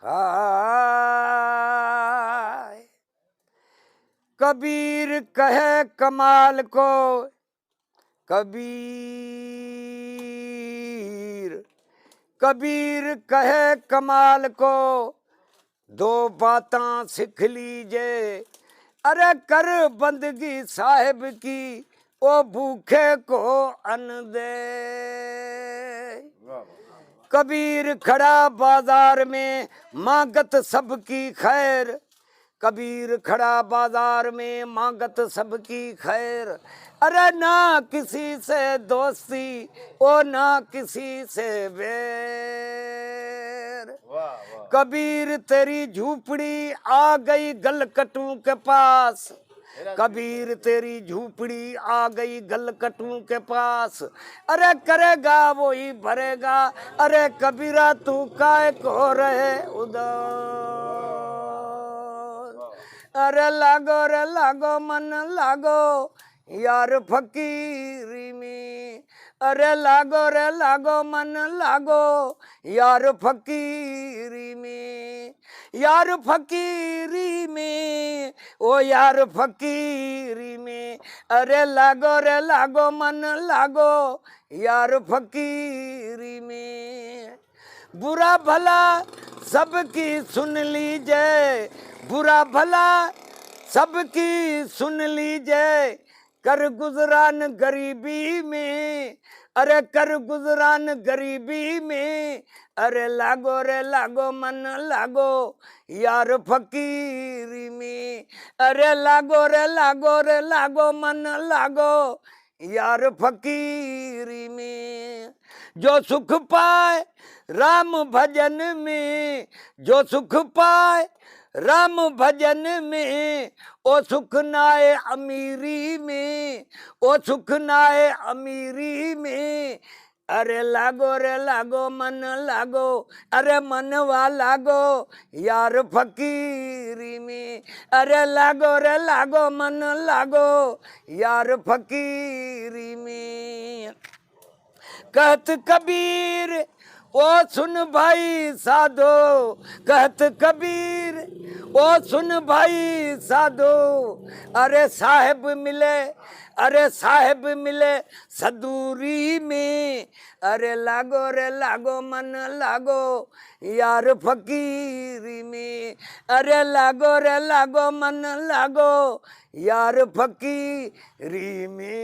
हाय कबीर कहे कमाल को, कबीर कबीर कहे कमाल को, दो बातां सीख लीजे, अरे कर बंदगी साहिब की, ओ भूखे को अन्न दे। कबीर खड़ा बाजार में मांगत सबकी खैर, कबीर खड़ा बाजार में मांगत सबकी खैर, अरे ना किसी से दोस्ती ओ ना किसी से बैर। कबीर तेरी झूपड़ी आ गई गलकटू के पास, कबीर तेरी झूपड़ी आ गई गलकटू के पास, अरे करेगा वो ही भरेगा, अरे कबीरा तू काय को रहे उदार। अरे लागो रे लागो मन लागो यार फकीरी में, अरे लागो रे लागो मन लागो यार फकीरी में, यार फकीरी में, ओ यार फकीरी में, अरे लागो रे लागो मन लागो यार फकीरी में। बुरा भला सबकी सुन लीजिए, बुरा भला सबकी सुन लीजिए, कर गुजरान गरीबी में, अरे कर गुजरान गरीबी में, अरे लागो रे लागो मन लागो यार फकीरी में, अरे लागो रे लागो मन लागो यार फकीरी में। जो सुख पाए राम भजन में, जो सुख पाए राम भजन में, ओ सुख नाए अमीरी में, ओ सुख नाए अमीरी में, अरे लागो रे लागो मन लागो, अरे मनवा लागो यार फकीरी में, अरे लागो रे लागो मन लागो यार फकीरी में। कहत कबीर ओ सुन भाई साधो, कहत कबीर ओ सुन भाई साधो, अरे साहेब मिले, अरे साहेब मिले सदूरी में, अरे लागो रे लागो मन लागो यार फकीरी में, अरे लागो रे लागो मन लागो यार फकीरी में।